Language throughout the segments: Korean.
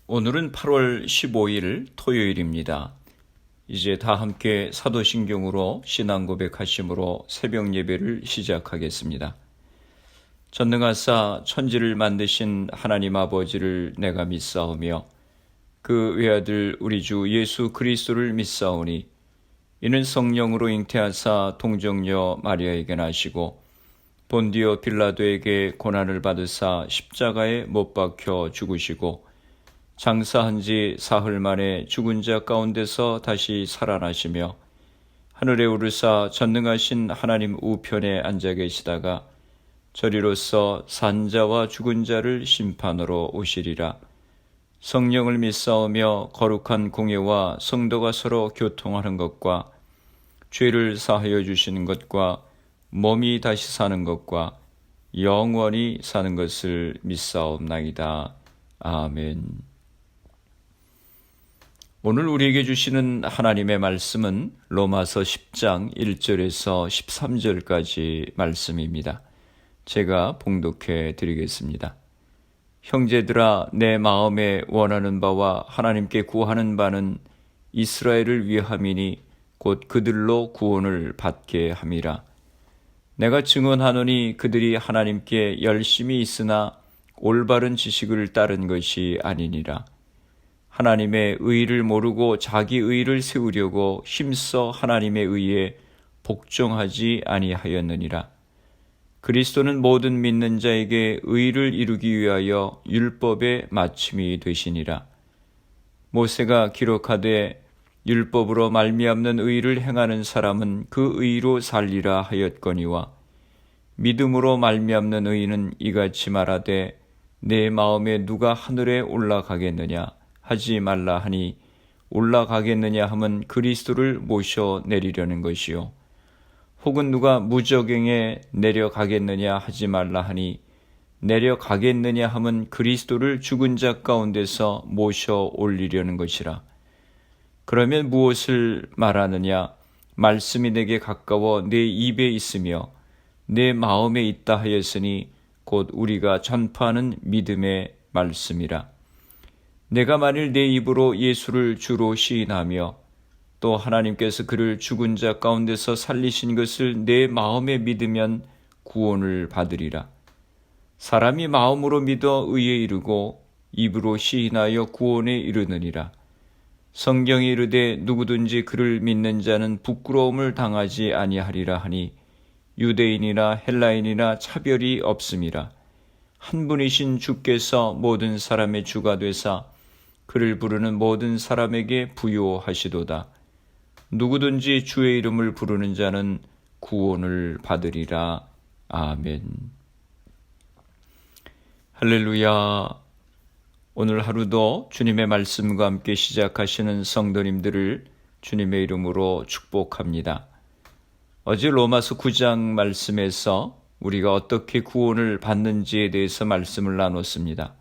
오늘은 8월 15일 토요일입니다. 이제 다 함께 사도신경으로 신앙 고백하심으로 새벽 예배를 시작하겠습니다. 전능하사 천지를 만드신 하나님 아버지를 내가 믿사오며 그 외아들 우리 주 예수 그리스도를 믿사오니 이는 성령으로 잉태하사 동정녀 마리아에게 나시고 본디오 빌라도에게 고난을 받으사 십자가에 못 박혀 죽으시고 장사한 지 사흘 만에 죽은 자 가운데서 다시 살아나시며 하늘에 오르사 전능하신 하나님 우편에 앉아 계시다가 저리로서 산 자와 죽은 자를 심판으로 오시리라. 성령을 믿사오며 거룩한 공예와 성도가 서로 교통하는 것과 죄를 사하여 주시는 것과 몸이 다시 사는 것과 영원히 사는 것을 믿사옵나이다. 아멘. 오늘 우리에게 주시는 하나님의 말씀은 로마서 10장 1절에서 13절까지 말씀입니다. 제가 봉독해 드리겠습니다. 형제들아, 내 마음에 원하는 바와 하나님께 구하는 바는 이스라엘을 위함이니 곧 그들로 구원을 받게 함이라. 내가 증언하노니 그들이 하나님께 열심히 있으나 올바른 지식을 따른 것이 아니니라. 하나님의 의를 모르고 자기 의를 세우려고 힘써 하나님의 의에 복종하지 아니하였느니라. 그리스도는 모든 믿는 자에게 의를 이루기 위하여 율법의 마침이 되시니라. 모세가 기록하되 율법으로 말미암는 의를 행하는 사람은 그 의로 살리라 하였거니와 믿음으로 말미암는 의는 이같이 말하되 내 마음에 누가 하늘에 올라가겠느냐 하지 말라 하니 올라가겠느냐 함은 그리스도를 모셔 내리려는 것이요 혹은 누가 무저갱에 내려가겠느냐 하지 말라 하니 내려가겠느냐 함은 그리스도를 죽은 자 가운데서 모셔 올리려는 것이라. 그러면 무엇을 말하느냐? 말씀이 내게 가까워 내 입에 있으며 내 마음에 있다 하였으니 곧 우리가 전파하는 믿음의 말씀이라. 내가 만일 내 입으로 예수를 주로 시인하며 또 하나님께서 그를 죽은 자 가운데서 살리신 것을 내 마음에 믿으면 구원을 받으리라. 사람이 마음으로 믿어 의에 이르고 입으로 시인하여 구원에 이르느니라. 성경이 이르되 누구든지 그를 믿는 자는 부끄러움을 당하지 아니하리라 하니 유대인이나 헬라인이나 차별이 없음이라. 한 분이신 주께서 모든 사람의 주가 되사 그를 부르는 모든 사람에게 부요하시도다. 누구든지 주의 이름을 부르는 자는 구원을 받으리라. 아멘. 할렐루야. 오늘 하루도 주님의 말씀과 함께 시작하시는 성도님들을 주님의 이름으로 축복합니다. 어제 로마서 9장 말씀에서 우리가 어떻게 구원을 받는지에 대해서 말씀을 나눴습니다.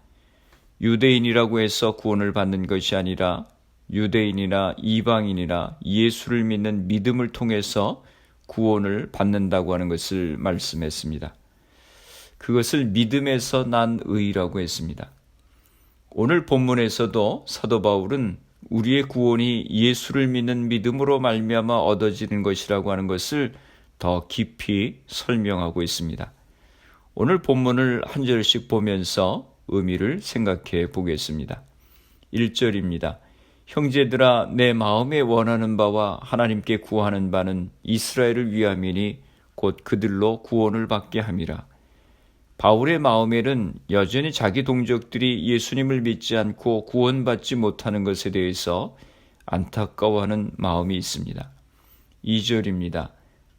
유대인이라고 해서 구원을 받는 것이 아니라 유대인이나 이방인이나 예수를 믿는 믿음을 통해서 구원을 받는다고 하는 것을 말씀했습니다. 그것을 믿음에서 난 의라고 했습니다. 오늘 본문에서도 사도 바울은 우리의 구원이 예수를 믿는 믿음으로 말미암아 얻어지는 것이라고 하는 것을 더 깊이 설명하고 있습니다. 오늘 본문을 한 절씩 보면서 의미를 생각해 보겠습니다. 1절입니다. 형제들아, 내 마음에 원하는 바와 하나님께 구하는 바는 이스라엘을 위함이니 곧 그들로 구원을 받게 함이라. 바울의 마음에는 여전히 자기 동족들이 예수님을 믿지 않고 구원받지 못하는 것에 대해서 안타까워하는 마음이 있습니다. 2절입니다.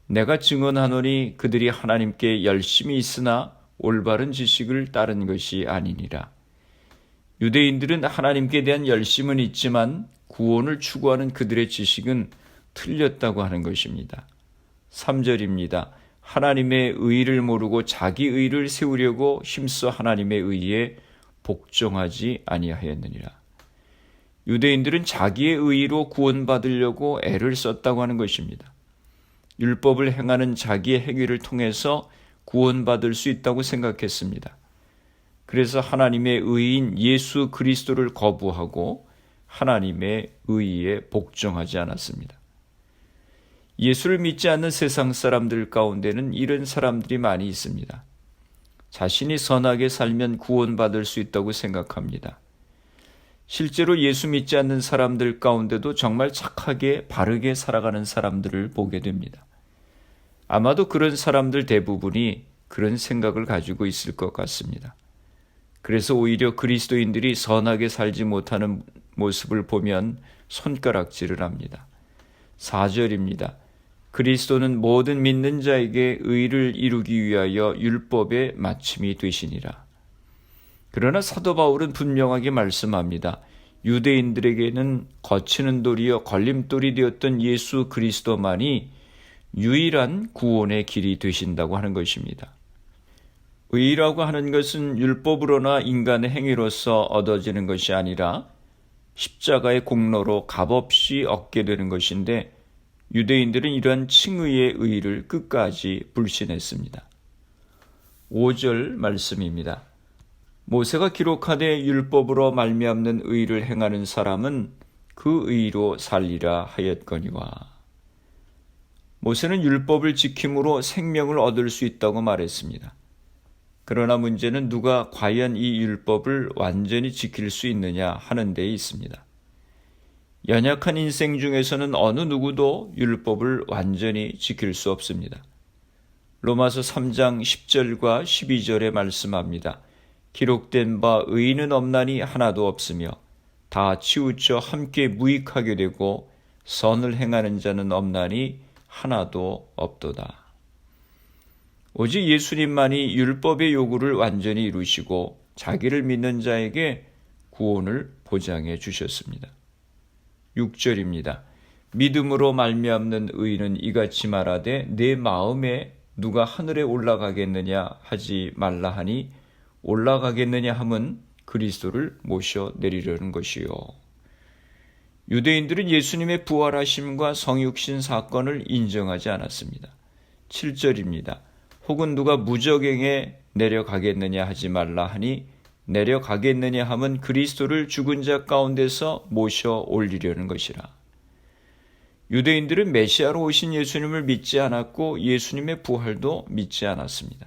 내가 증언하노니 그들이 하나님께 열심히 있으나 올바른 지식을 따른 것이 아니니라. 유대인들은 하나님께 대한 열심은 있지만 구원을 추구하는 그들의 지식은 틀렸다고 하는 것입니다. 3절입니다. 하나님의 의를 모르고 자기 의를 세우려고 힘써 하나님의 의에 복종하지 아니하였느니라. 유대인들은 자기의 의로 구원받으려고 애를 썼다고 하는 것입니다. 율법을 행하는 자기의 행위를 통해서 구원받을 수 있다고 생각했습니다. 그래서 하나님의 의인 예수 그리스도를 거부하고 하나님의 의에 복종하지 않았습니다. 예수를 믿지 않는 세상 사람들 가운데는 이런 사람들이 많이 있습니다. 자신이 선하게 살면 구원받을 수 있다고 생각합니다. 실제로 예수 믿지 않는 사람들 가운데도 정말 착하게 바르게 살아가는 사람들을 보게 됩니다. 아마도 그런 사람들 대부분이 그런 생각을 가지고 있을 것 같습니다. 그래서 오히려 그리스도인들이 선하게 살지 못하는 모습을 보면 손가락질을 합니다. 4절입니다. 그리스도는 모든 믿는 자에게 의를 이루기 위하여 율법의 마침이 되시니라. 그러나 사도 바울은 분명하게 말씀합니다. 유대인들에게는 거치는 돌이요 걸림돌이 되었던 예수 그리스도만이 유일한 구원의 길이 되신다고 하는 것입니다. 의라고 하는 것은 율법으로나 인간의 행위로서 얻어지는 것이 아니라 십자가의 공로로 값없이 얻게 되는 것인데 유대인들은 이러한 칭의의 의를 끝까지 불신했습니다. 5절 말씀입니다. 모세가 기록하되 율법으로 말미암는 의를 행하는 사람은 그 의로 살리라 하였거니와. 모세는 율법을 지킴으로 생명을 얻을 수 있다고 말했습니다. 그러나 문제는 누가 과연 이 율법을 완전히 지킬 수 있느냐 하는 데에 있습니다. 연약한 인생 중에서는 어느 누구도 율법을 완전히 지킬 수 없습니다. 로마서 3장 10절과 12절에 말씀합니다. 기록된 바 의인은 없나니 하나도 없으며 다 치우쳐 함께 무익하게 되고 선을 행하는 자는 없나니 하나도 없도다. 오직 예수님만이 율법의 요구를 완전히 이루시고 자기를 믿는 자에게 구원을 보장해 주셨습니다. 6절입니다. 믿음으로 말미암는 의인은 이같이 말하되 내 마음에 누가 하늘에 올라가겠느냐 하지 말라 하니 올라가겠느냐 함은 그리스도를 모셔 내리려는 것이요. 유대인들은 예수님의 부활하심과 성육신 사건을 인정하지 않았습니다. 7절입니다. 혹은 누가 무저갱에 내려가겠느냐 하지 말라 하니 내려가겠느냐 함은 그리스도를 죽은 자 가운데서 모셔 올리려는 것이라. 유대인들은 메시아로 오신 예수님을 믿지 않았고 예수님의 부활도 믿지 않았습니다.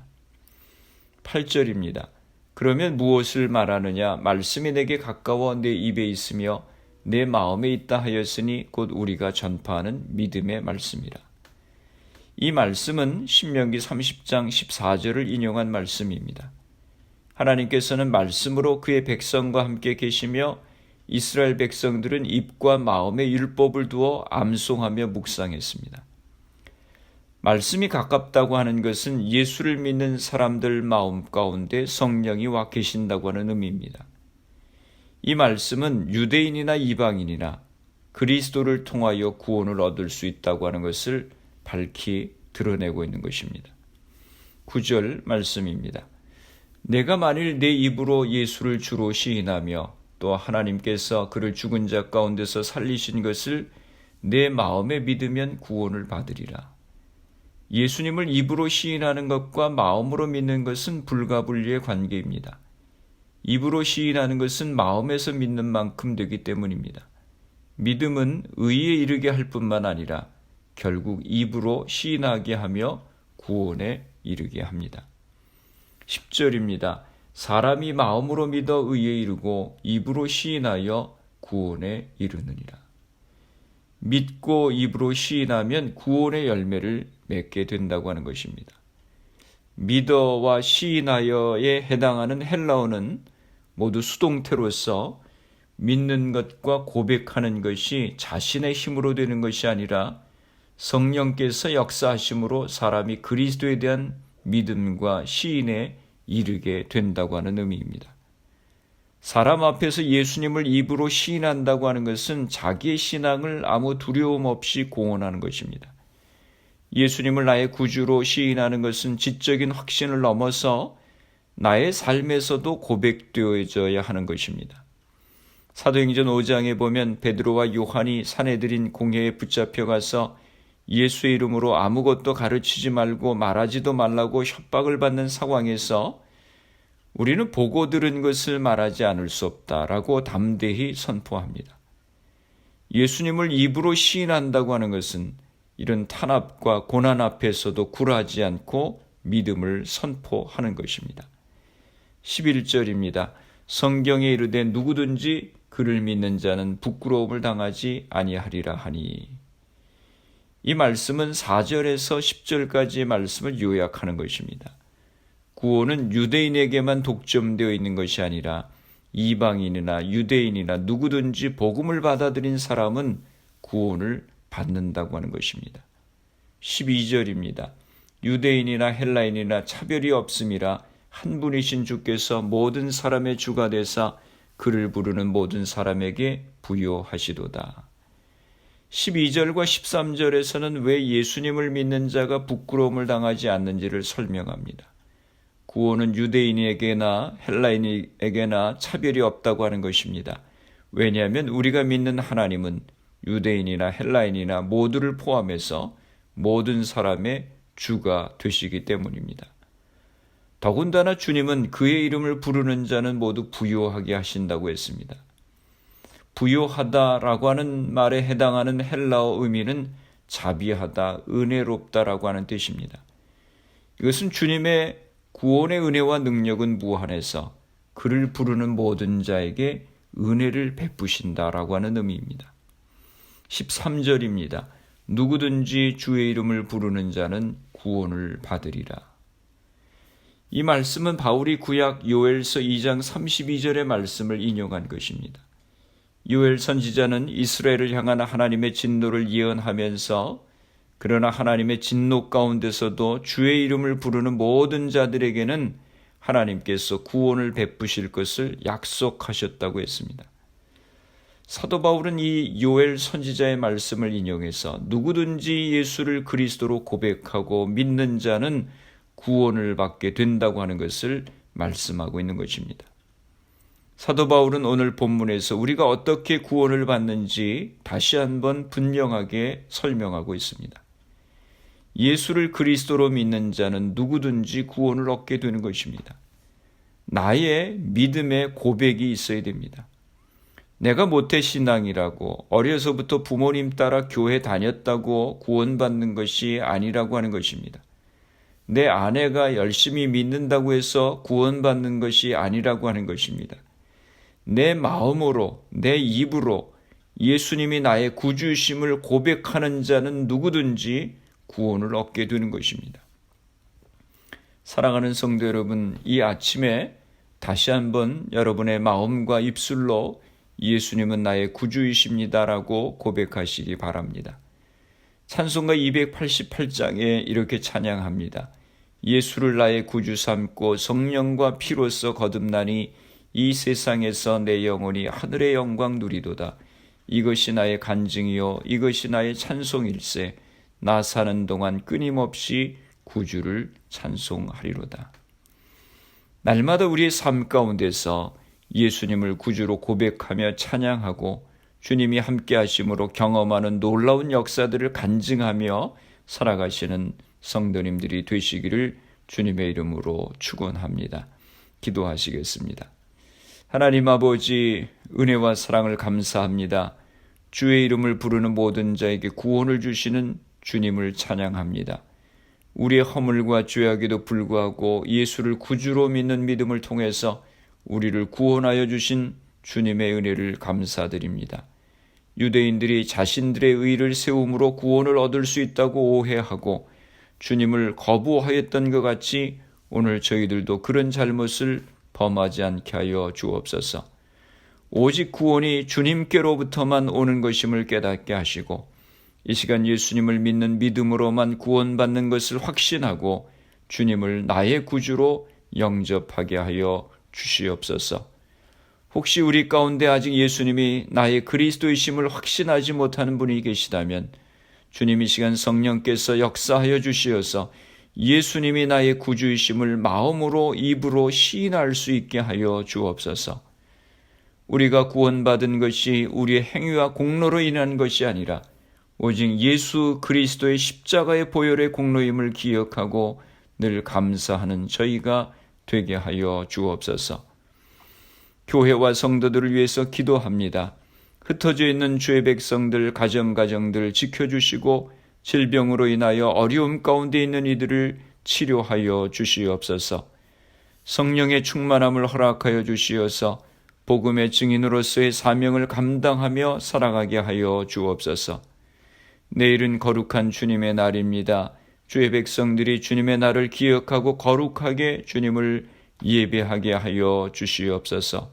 8절입니다. 그러면 무엇을 말하느냐? 말씀이 내게 가까워 내 입에 있으며 내 마음에 있다 하였으니 곧 우리가 전파하는 믿음의 말씀이라. 이 말씀은 신명기 30장 14절을 인용한 말씀입니다. 하나님께서는 말씀으로 그의 백성과 함께 계시며 이스라엘 백성들은 입과 마음에 율법을 두어 암송하며 묵상했습니다. 말씀이 가깝다고 하는 것은 예수를 믿는 사람들 마음 가운데 성령이 와 계신다고 하는 의미입니다. 이 말씀은 유대인이나 이방인이나 그리스도를 통하여 구원을 얻을 수 있다고 하는 것을 밝히 드러내고 있는 것입니다. 9절 말씀입니다. 내가 만일 내 입으로 예수를 주로 시인하며 또 하나님께서 그를 죽은 자 가운데서 살리신 것을 내 마음에 믿으면 구원을 받으리라. 예수님을 입으로 시인하는 것과 마음으로 믿는 것은 불가분리의 관계입니다. 입으로 시인하는 것은 마음에서 믿는 만큼 되기 때문입니다. 믿음은 의에 이르게 할 뿐만 아니라 결국 입으로 시인하게 하며 구원에 이르게 합니다. 10절입니다. 사람이 마음으로 믿어 의에 이르고 입으로 시인하여 구원에 이르느니라. 믿고 입으로 시인하면 구원의 열매를 맺게 된다고 하는 것입니다. 믿어와 시인하여에 해당하는 헬라어는 모두 수동태로서 믿는 것과 고백하는 것이 자신의 힘으로 되는 것이 아니라 성령께서 역사하심으로 사람이 그리스도에 대한 믿음과 시인에 이르게 된다고 하는 의미입니다. 사람 앞에서 예수님을 입으로 시인한다고 하는 것은 자기의 신앙을 아무 두려움 없이 공언하는 것입니다. 예수님을 나의 구주로 시인하는 것은 지적인 확신을 넘어서 나의 삶에서도 고백되어져야 하는 것입니다. 사도행전 5장에 보면 베드로와 요한이 사내들인 공회에 붙잡혀가서 예수의 이름으로 아무것도 가르치지 말고 말하지도 말라고 협박을 받는 상황에서 우리는 보고 들은 것을 말하지 않을 수 없다라고 담대히 선포합니다. 예수님을 입으로 시인한다고 하는 것은 이런 탄압과 고난 앞에서도 굴하지 않고 믿음을 선포하는 것입니다. 11절입니다. 성경에 이르되 누구든지 그를 믿는 자는 부끄러움을 당하지 아니하리라 하니. 이 말씀은 4절에서 10절까지의 말씀을 요약하는 것입니다. 구원은 유대인에게만 독점되어 있는 것이 아니라 이방인이나 유대인이나 누구든지 복음을 받아들인 사람은 구원을 받는다고 하는 것입니다. 12절입니다. 유대인이나 헬라인이나 차별이 없음이라 한 분이신 주께서 모든 사람의 주가 되사 그를 부르는 모든 사람에게 부요하시도다. 12절과 13절에서는 왜 예수님을 믿는 자가 부끄러움을 당하지 않는지를 설명합니다. 구원은 유대인에게나 헬라인에게나 차별이 없다고 하는 것입니다. 왜냐하면 우리가 믿는 하나님은 유대인이나 헬라인이나 모두를 포함해서 모든 사람의 주가 되시기 때문입니다. 더군다나 주님은 그의 이름을 부르는 자는 모두 부요하게 하신다고 했습니다. 부요하다라고 하는 말에 해당하는 헬라어 의미는 자비하다, 은혜롭다라고 하는 뜻입니다. 이것은 주님의 구원의 은혜와 능력은 무한해서 그를 부르는 모든 자에게 은혜를 베푸신다라고 하는 의미입니다. 13절입니다. 누구든지 주의 이름을 부르는 자는 구원을 받으리라. 이 말씀은 바울이 구약 요엘서 2장 32절의 말씀을 인용한 것입니다. 요엘 선지자는 이스라엘을 향한 하나님의 진노를 예언하면서 그러나 하나님의 진노 가운데서도 주의 이름을 부르는 모든 자들에게는 하나님께서 구원을 베푸실 것을 약속하셨다고 했습니다. 사도 바울은 이 요엘 선지자의 말씀을 인용해서 누구든지 예수를 그리스도로 고백하고 믿는 자는 구원을 받게 된다고 하는 것을 말씀하고 있는 것입니다. 사도 바울은 오늘 본문에서 우리가 어떻게 구원을 받는지 다시 한번 분명하게 설명하고 있습니다. 예수를 그리스도로 믿는 자는 누구든지 구원을 얻게 되는 것입니다. 나의 믿음의 고백이 있어야 됩니다. 내가 모태신앙이라고 어려서부터 부모님 따라 교회 다녔다고 구원받는 것이 아니라고 하는 것입니다. 내 아내가 열심히 믿는다고 해서 구원받는 것이 아니라고 하는 것입니다. 내 마음으로, 내 입으로 예수님이 나의 구주이심을 고백하는 자는 누구든지 구원을 얻게 되는 것입니다. 사랑하는 성도 여러분, 이 아침에 다시 한번 여러분의 마음과 입술로 예수님은 나의 구주이십니다라고 고백하시기 바랍니다. 찬송가 288장에 이렇게 찬양합니다. 예수를 나의 구주 삼고 성령과 피로써 거듭나니 이 세상에서 내 영혼이 하늘의 영광 누리도다. 이것이 나의 간증이요 이것이 나의 찬송일세. 나 사는 동안 끊임없이 구주를 찬송하리로다. 날마다 우리의 삶 가운데서 예수님을 구주로 고백하며 찬양하고 주님이 함께 하심으로 경험하는 놀라운 역사들을 간증하며 살아가시는 성도님들이 되시기를 주님의 이름으로 축원합니다. 기도하시겠습니다. 하나님 아버지, 은혜와 사랑을 감사합니다. 주의 이름을 부르는 모든 자에게 구원을 주시는 주님을 찬양합니다. 우리의 허물과 죄악에도 불구하고 예수를 구주로 믿는 믿음을 통해서 우리를 구원하여 주신 주님의 은혜를 감사드립니다. 유대인들이 자신들의 의를 세움으로 구원을 얻을 수 있다고 오해하고 주님을 거부하였던 것 같이 오늘 저희들도 그런 잘못을 범하지 않게 하여 주옵소서. 오직 구원이 주님께로부터만 오는 것임을 깨닫게 하시고 이 시간 예수님을 믿는 믿음으로만 구원받는 것을 확신하고 주님을 나의 구주로 영접하게 하여 주시옵소서. 혹시 우리 가운데 아직 예수님이 나의 그리스도이심을 확신하지 못하는 분이 계시다면 주님 이 시간 성령께서 역사하여 주시어서 예수님이 나의 구주이심을 마음으로 입으로 시인할 수 있게 하여 주옵소서. 우리가 구원받은 것이 우리의 행위와 공로로 인한 것이 아니라 오직 예수 그리스도의 십자가의 보혈의 공로임을 기억하고 늘 감사하는 저희가 되게 하여 주옵소서. 교회와 성도들을 위해서 기도합니다. 흩어져 있는 주의 백성들, 가정들 지켜주시고 질병으로 인하여 어려움 가운데 있는 이들을 치료하여 주시옵소서. 성령의 충만함을 허락하여 주시어서 복음의 증인으로서의 사명을 감당하며 살아가게 하여 주옵소서. 내일은 거룩한 주님의 날입니다. 주의 백성들이 주님의 날을 기억하고 거룩하게 주님을 예배하게 하여 주시옵소서.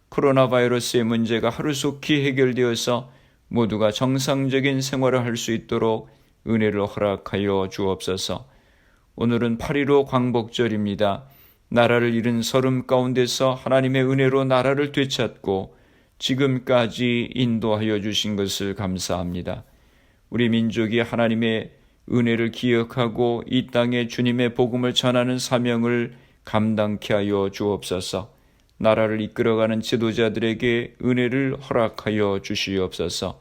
코로나 바이러스의 문제가 하루속히 해결되어서 모두가 정상적인 생활을 할 수 있도록 은혜를 허락하여 주옵소서. 오늘은 8.15 광복절입니다. 나라를 잃은 서름 가운데서 하나님의 은혜로 나라를 되찾고 지금까지 인도하여 주신 것을 감사합니다. 우리 민족이 하나님의 은혜를 기억하고 이 땅에 주님의 복음을 전하는 사명을 감당케 하여 주옵소서. 나라를 이끌어가는 지도자들에게 은혜를 허락하여 주시옵소서.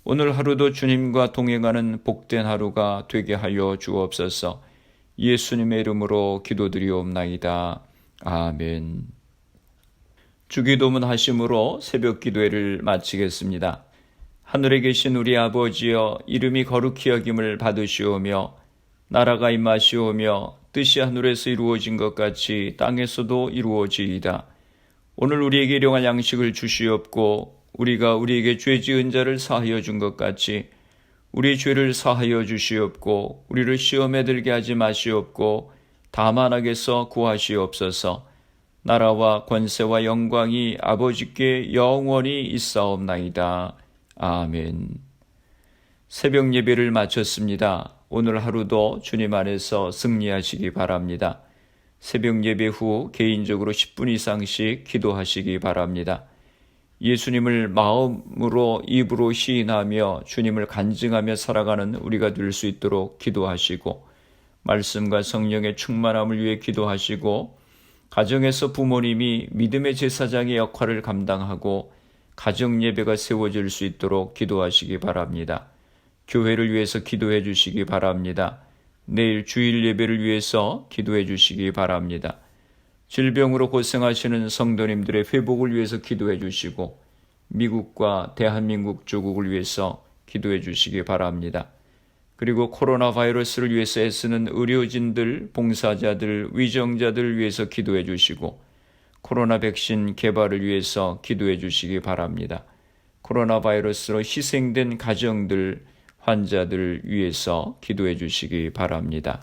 오늘 하루도 주님과 동행하는 복된 하루가 되게 하여 주옵소서. 예수님의 이름으로 기도드리옵나이다. 아멘. 주기도문 하심으로 새벽 기도회를 마치겠습니다. 하늘에 계신 우리 아버지여, 이름이 거룩히 여김을 받으시오며 나라가 임하시오며 뜻이 하늘에서 이루어진 것 같이 땅에서도 이루어지이다. 오늘 우리에게 일용할 양식을 주시옵고 우리가 우리에게 죄 지은 자를 사하여 준 것 같이 우리 죄를 사하여 주시옵고 우리를 시험에 들게 하지 마시옵고 다만 악에서 구하시옵소서. 나라와 권세와 영광이 아버지께 영원히 있사옵나이다. 아멘. 새벽 예배를 마쳤습니다. 오늘 하루도 주님 안에서 승리하시기 바랍니다. 새벽 예배 후 개인적으로 10분 이상씩 기도하시기 바랍니다. 예수님을 마음으로 입으로 시인하며 주님을 간증하며 살아가는 우리가 될 수 있도록 기도하시고 말씀과 성령의 충만함을 위해 기도하시고 가정에서 부모님이 믿음의 제사장의 역할을 감당하고 가정 예배가 세워질 수 있도록 기도하시기 바랍니다. 교회를 위해서 기도해 주시기 바랍니다. 내일 주일 예배를 위해서 기도해 주시기 바랍니다. 질병으로 고생하시는 성도님들의 회복을 위해서 기도해 주시고 미국과 대한민국 조국을 위해서 기도해 주시기 바랍니다. 그리고 코로나 바이러스를 위해서 애쓰는 의료진들, 봉사자들, 위정자들을 위해서 기도해 주시고 코로나 백신 개발을 위해서 기도해 주시기 바랍니다. 코로나 바이러스로 희생된 가정들, 환자들 위해서 기도해 주시기 바랍니다.